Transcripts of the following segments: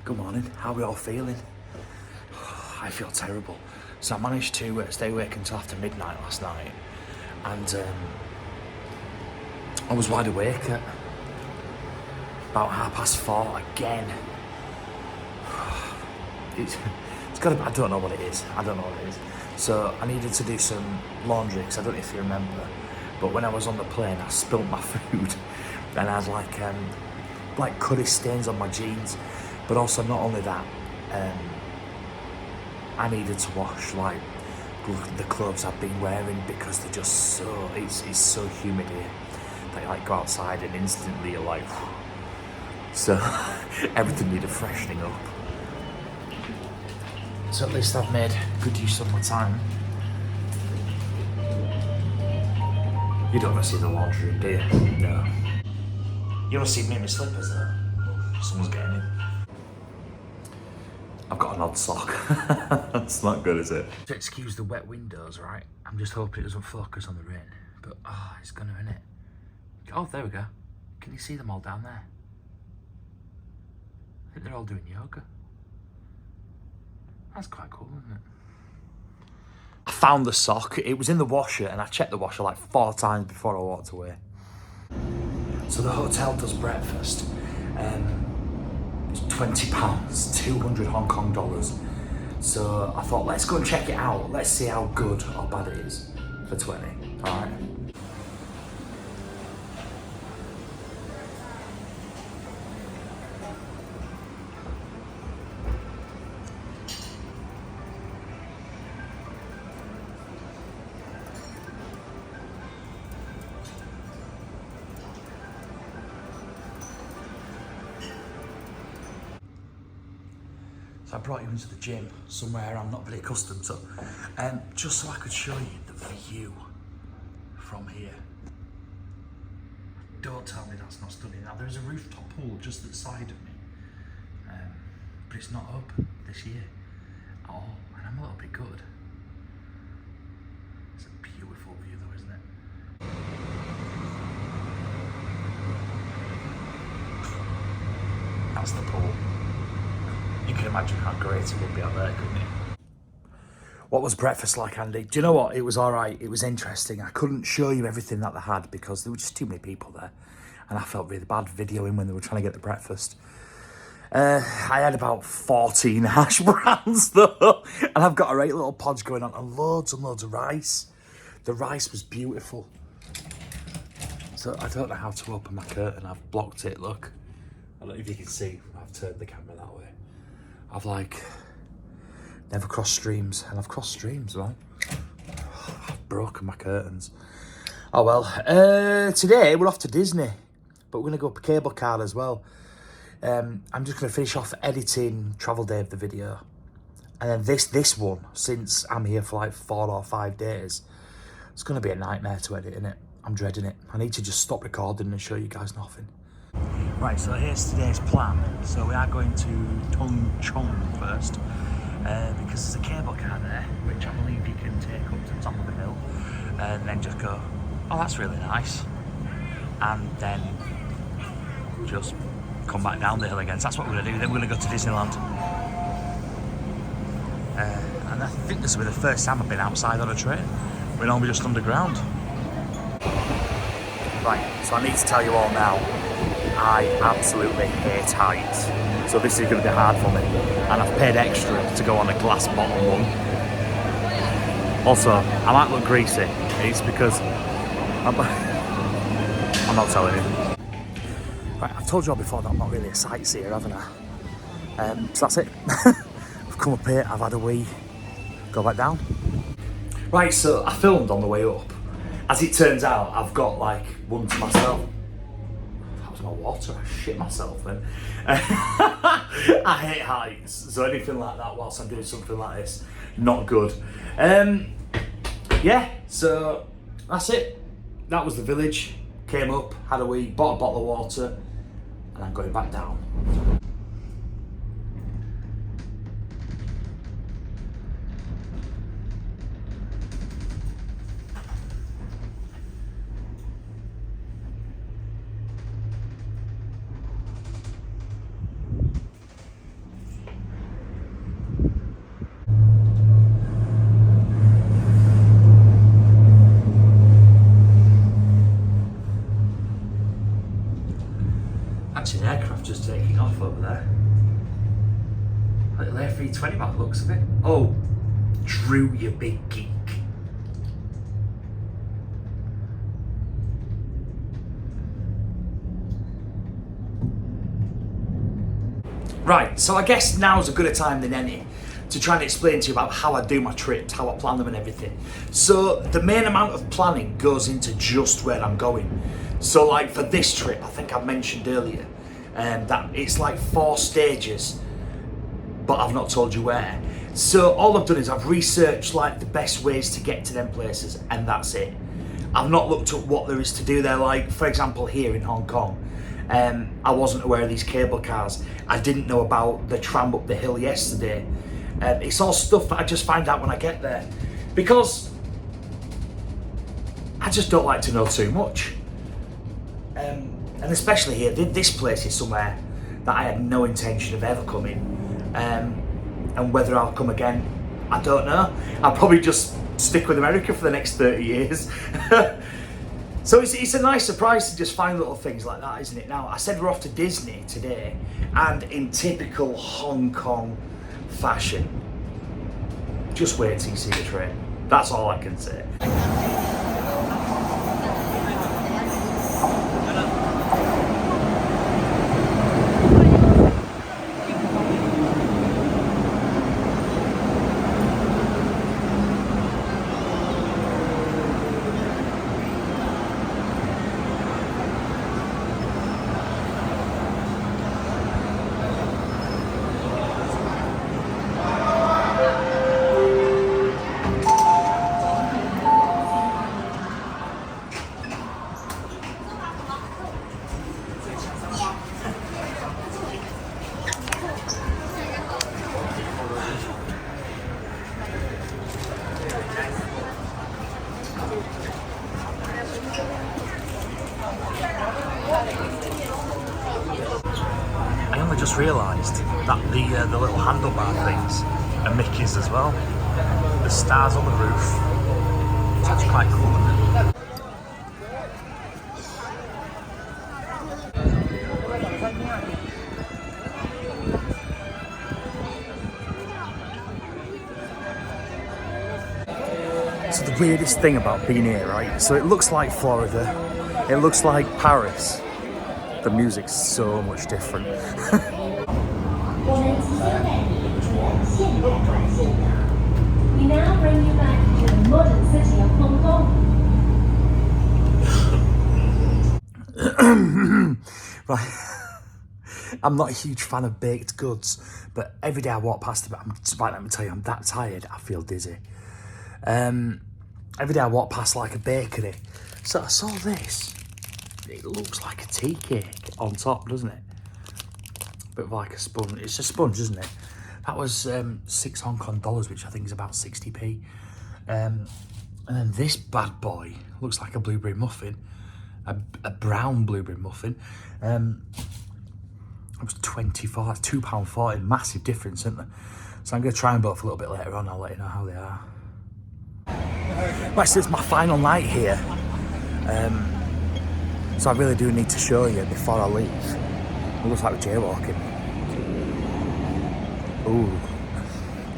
Good morning, how are we all feeling? I feel terrible. So I managed to stay awake until after midnight last night, and I was wide awake at about 4:30 again. It's got to, I don't know what it is. So I needed to do some laundry, because I don't know if you remember, but when I was on the plane I spilt my food and I had like curry stains on my jeans. But also, not only that, I needed to wash like the clothes I've been wearing, because they're just so, it's so humid here that you like go outside and instantly you're like, so everything needed freshening up. So at least I've made good use of my time. You don't want to see the laundry, do you? No. You don't see me in my slippers though. Someone's getting in. I've got an odd sock. That's not good, is it? To excuse the wet windows, right? I'm just hoping it doesn't focus on the rain. But, it's gonna, innit? Oh, there we go. Can you see them all down there? I think they're all doing yoga. That's quite cool, isn't it? I found the sock. It was in the washer, and I checked the washer like 4 times before I walked away. So the hotel does breakfast. It's £20, 200 Hong Kong dollars. So I thought, let's go and check it out. Let's see how good or bad it is for 20, all right? So I brought you into the gym, somewhere I'm not very accustomed to, just so I could show you the view from here. Don't tell me that's not stunning. Now there's a rooftop pool just at the side of me, but it's not open this year at all, and I'm a little bit good. It's a beautiful view though, isn't it? That's the pool. You can imagine how great it would be out there, couldn't you? What was breakfast like, Andy? Do you know what? It was all right. It was interesting. I couldn't show you everything that they had because there were just too many people there. And I felt really bad videoing when they were trying to get the breakfast. I had about 14 hash browns though. And I've got a great little podge going on and loads of rice. The rice was beautiful. So I don't know how to open my curtain. I've blocked it, look. I don't know if you can see. I've turned the camera that way. I've never crossed streams, and I've crossed streams, right? I've broken my curtains. Oh well, today we're off to Disney, but we're gonna go up a cable car as well. I'm just gonna finish off editing travel day of the video. And then this one, since I'm here for like 4 or 5 days, it's gonna be a nightmare to edit, innit? I'm dreading it. I need to just stop recording and show you guys nothing. Right, so here's today's plan. So we are going to Tung Chung first, because there's a cable car there, which I believe you can take up to the top of the hill, and then just go, oh, that's really nice, and then just come back down the hill again. So that's what we're going to do. Then we're going to go to Disneyland. And I think this will be the first time I've been outside on a train. We're normally just underground. Right, so I need to tell you all now, I absolutely hate heights, so this is going to be hard for me, and I've paid extra to go on a glass bottom one. Also, I might look greasy, it's because I'm not telling you. Right, I've told you all before that I'm not really a sightseer, haven't I? So that's it. I've come up here, I've had a wee, go back down. Right, so I filmed on the way up. As it turns out, I've got like one to myself. That was my water, I shit myself then. I hate heights, so anything like that whilst I'm doing something like this, not good. Yeah, so that's it. That was the village. Came up, had a wee, bought a bottle of water, and I'm going back down. Little A320 by the looks of it. Oh, Drew, you big geek. Right, so I guess now's a good a time than any to try and explain to you about how I do my trips, how I plan them and everything. So the main amount of planning goes into just where I'm going. So like for this trip, I think I mentioned earlier that it's like 4 stages, but I've not told you where. So all I've done is I've researched like the best ways to get to them places, and that's it. I've not looked at what there is to do there. Like for example, here in Hong Kong, I wasn't aware of these cable cars. I didn't know about the tram up the hill yesterday. It's all stuff that I just find out when I get there, because I just don't like to know too much. And especially here, this place is somewhere that I had no intention of ever coming. And whether I'll come again, I don't know. I'll probably just stick with America for the next 30 years. So it's a nice surprise to just find little things like that, isn't it? Now, I said we're off to Disney today, and in typical Hong Kong fashion, just wait till you see the train. That's all I can say. I only just realised that the little handlebar things are Mickey's as well. The stars on the roof. It's actually quite cool, isn't it? So the weirdest thing about being here, right? So it looks like Florida. It looks like Paris. The music's so much different. We now bring you back to the modern city of Hong Kong. Right. I'm not a huge fan of baked goods, but every day I walk past them, let me tell you, I'm that tired, I feel dizzy. Every day I walk past like a bakery. So I saw this. It looks like a tea cake on top, doesn't it? Bit of like a sponge. It's a sponge, isn't it? That was 6 Hong Kong dollars, which I think is about 60p. And then this bad boy looks like a blueberry muffin, a brown blueberry muffin. It was 24, that's £2.40, massive difference, isn't there? So I'm going to try them both a little bit later on, I'll let you know how they are. Right, so it's my final night here. So I really do need to show you before I leave. It looks like we're jaywalking. Ooh,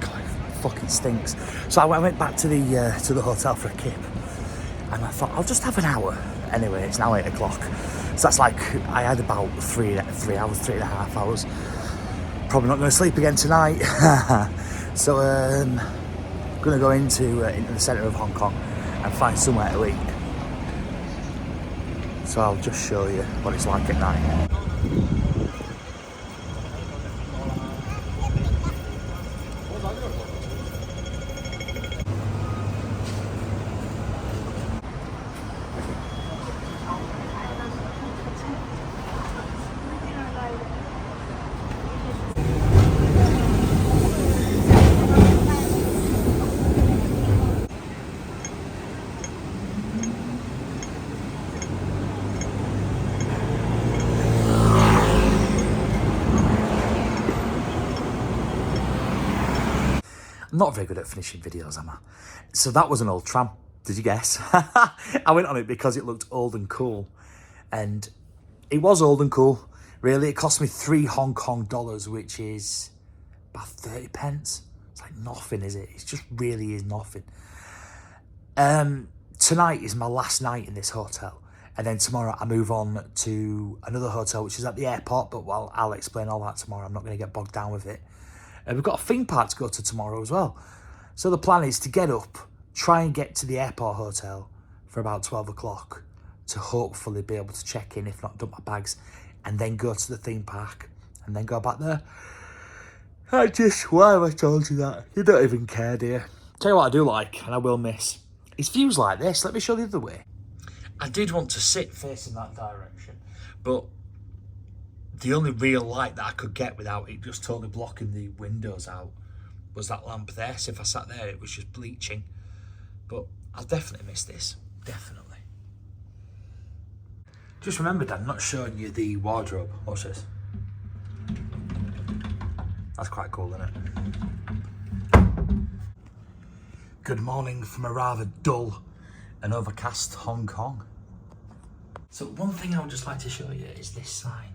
God, it fucking stinks. So I went back to the hotel for a kip, and I thought I'll just have an hour. Anyway, it's now 8 o'clock. So that's like, I had about 3.5 hours. Probably not going to sleep again tonight. So I'm going to go into the centre of Hong Kong and find somewhere to eat. So I'll just show you what it's like at night. I'm not very good at finishing videos, am I? So that was an old tram. Did you guess? I went on it because it looked old and cool. And it was old and cool. Really, it cost me 3 Hong Kong dollars, which is about 30 pence. It's like nothing, is it? It just really is nothing. Tonight is my last night in this hotel. And then tomorrow I move on to another hotel, which is at the airport. But well, I'll explain all that tomorrow. I'm not going to get bogged down with it. We've got a theme park to go to tomorrow as well. So the plan is to get up, try and get to the airport hotel for about 12 o'clock to hopefully be able to check in, if not dump my bags, and then go to the theme park and then go back there. Why have I told you that? You don't even care, do you? Tell you what I do like, and I will miss, is views like this. Let me show you the other way. I did want to sit facing that direction, but the only real light that I could get without it just totally blocking the windows out was that lamp there. So if I sat there, it was just bleaching. But I'll definitely miss this. Definitely. Just remember, Dad, I'm not showing you the wardrobe. Watch this. That's quite cool, isn't it? Good morning from a rather dull and overcast Hong Kong. So one thing I would just like to show you is this sign.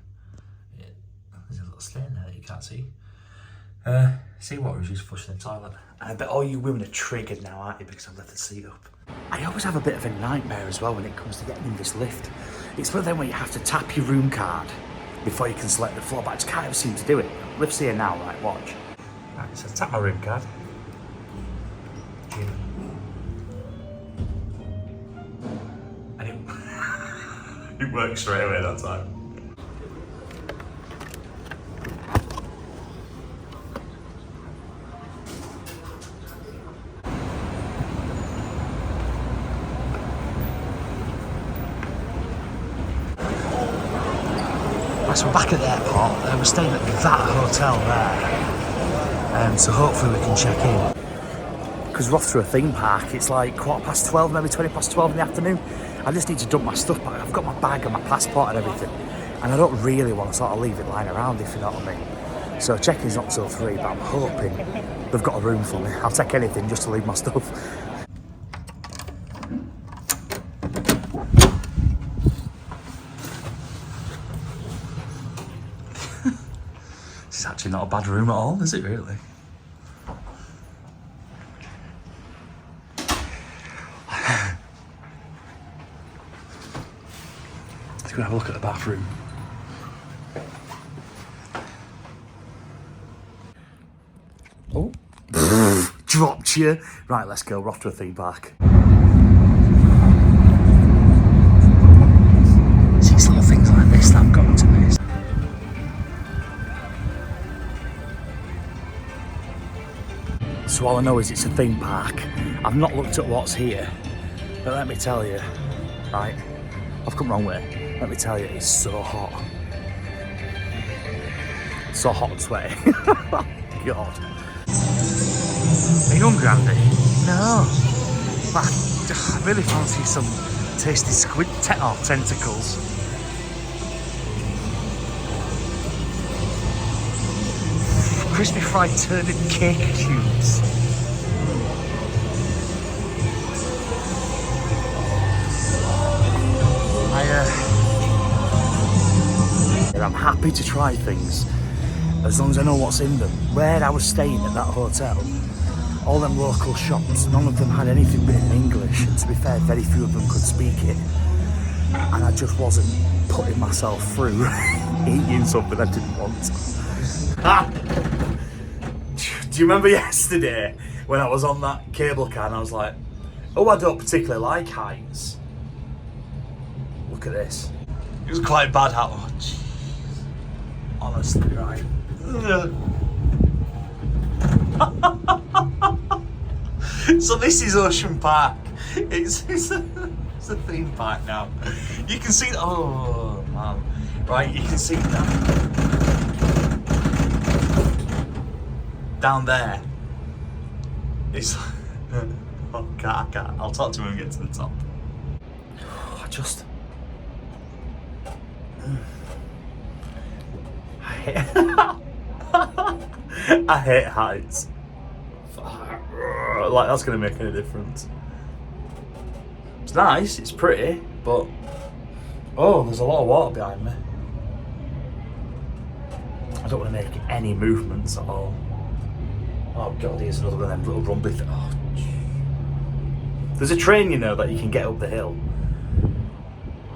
There's a little stain there that you can't see. Seawater is just flushing the toilet. And I bet all you women are triggered now, aren't you, because I've left the seat up. I always have a bit of a nightmare as well when it comes to getting in this lift. It's one of them where you have to tap your room card before you can select the floor, but I just can't ever seem to do it. Lift's here now, right, watch. Right, so tap my room card. And it works straight away that time. So we're back at the airport. We're staying at that hotel there, so hopefully we can check in. Because we're off to a theme park. It's like 12:15, maybe 12:20 in the afternoon. I just need to dump my stuff back. I've got my bag and my passport and everything, and I don't really want to sort of leave it lying around, if you know what I mean. So check-in's not till 3, but I'm hoping they've got a room for me. I'll take anything just to leave my stuff. It's actually not a bad room at all, is it really? Let's go have a look at the bathroom. Oh, dropped you. Right, let's go. We're off to a theme park. It's little things like this that I've got to miss. So all I know is it's a theme park. I've not looked at what's here, but let me tell you, right, I've come wrong way. Let me tell you, it's so hot. So hot and sweaty. God. Are you hungry, Andy? No. I really fancy some tasty squid tentacles. Crispy fried turnip cake cubes. I'm happy to try things as long as I know what's in them. Where I was staying at that hotel, all them local shops, none of them had anything written in English, and to be fair, very few of them could speak it. And I just wasn't putting myself through eating something I didn't want. Do you remember yesterday when I was on that cable car and I was like, oh, I don't particularly like heights. Look at this. It was quite bad. Oh, jeez. Honestly, right. So this is Ocean Park. It's a theme park now. You can see. Oh man, right? You can see that down there. It's. Oh, I can't. I'll talk to him when we get to the top. I hate heights. Like, that's going to make any difference. It's nice, it's pretty, but... Oh, there's a lot of water behind me. I don't want to make any movements at all. Oh God, here's another one of them little rumbly things. Oh, there's a train, you know, that you can get up the hill.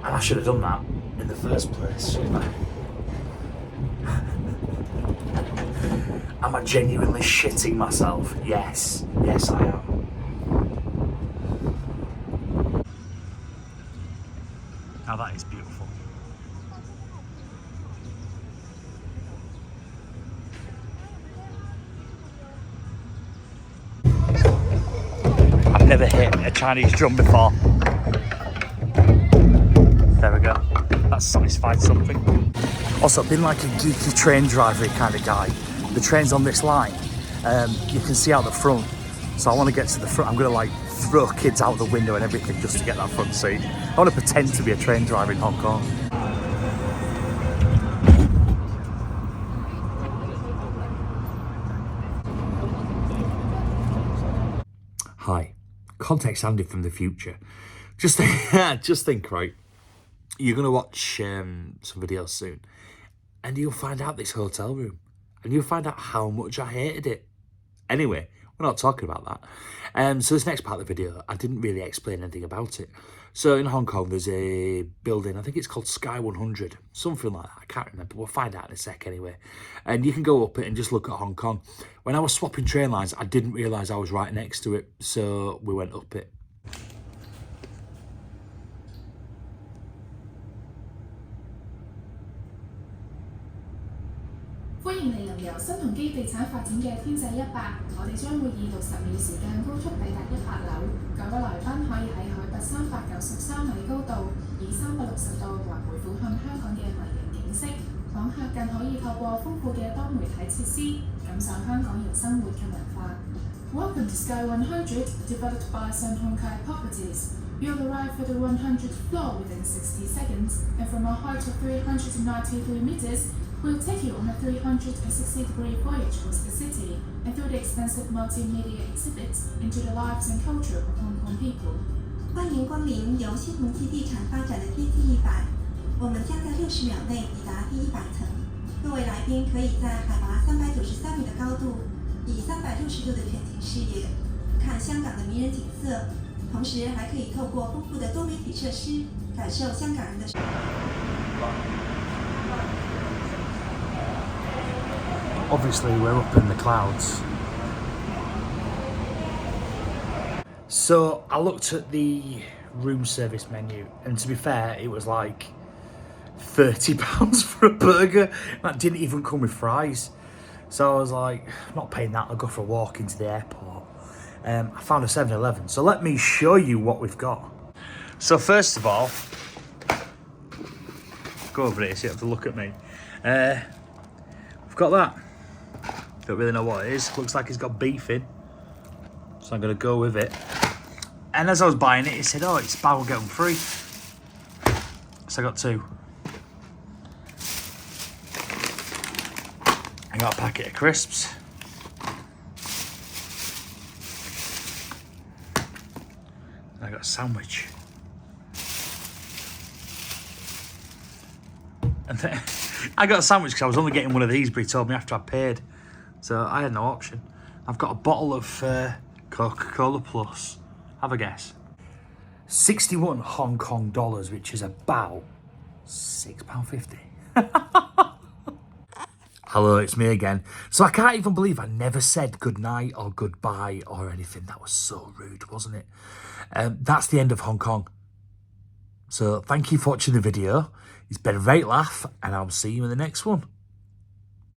And I should have done that in the first place, shouldn't I? Am I genuinely shitting myself? Yes. Yes, I am. Now that is beautiful. I've never hit a Chinese drum before. There we go. That satisfied something. Also, I've been like a geeky train driver kind of guy. The train's on this line. You can see out the front. So I want to get to the front. I'm going to like throw kids out the window and everything just to get that front seat. I want to pretend to be a train driver in Hong Kong. Hi, Context Andy from the future. Just think, right? You're going to watch some videos soon and you'll find out this hotel room and you'll find out how much I hated it. Anyway, we're not talking about that. So this next part of the video, I didn't really explain anything about it. So in Hong Kong, there's a building, I think it's called Sky 100, something like that. I can't remember. We'll find out in a sec anyway. And you can go up it and just look at Hong Kong. When I was swapping train lines, I didn't realise I was right next to it. So we went up it. 歡迎嚟臨由新鴻基地產發展嘅天際100，我哋將會以60秒時間高速抵達100樓。各位來賓可以喺海拔393米高度，以360度環回俯瞰香港嘅迷人景色。訪客更可以透過豐富嘅多媒體設施，感受香港人生活嘅文化。Welcome to Sky 100, developed by Sun Hong Kai Properties. You'll arrive at the 100th floor within 60 seconds, and from a height of 393 meters, we'll take you on a 360-degree voyage across the city and through the extensive multimedia exhibits into the lives and culture of Hong Kong people. 欢迎光临由新鸿基地产发展的天际100，我们将在60秒内抵达第100层。各位来宾可以在海拔393米的高度，以360度的全景视野看香港的迷人景色，同时还可以透过丰富的多媒体设施，感受香港人的。Obviously, we're up in the clouds. So I looked at the room service menu, and to be fair, it was like £30 for a burger. That didn't even come with fries. So I was like, I'm not paying that, I'll go for a walk into the airport. I found a 7-Eleven. So let me show you what we've got. So first of all, go over here so you have to look at me. We've got that. Don't really know what it is. Looks like it's got beef in. So I'm going to go with it. And as I was buying it, it said, oh, it's buy one get one free. So I got two. I got a packet of crisps. And I got a sandwich. And then I got a sandwich because I was only getting one of these, but he told me after I paid. So I had no option. I've got a bottle of Coca-Cola Plus. Have a guess. 61 Hong Kong dollars, which is about £6.50. Hello, it's me again. So I can't even believe I never said goodnight or goodbye or anything. That was so rude, wasn't it? That's the end of Hong Kong. So thank you for watching the video. It's been a great laugh, and I'll see you in the next one.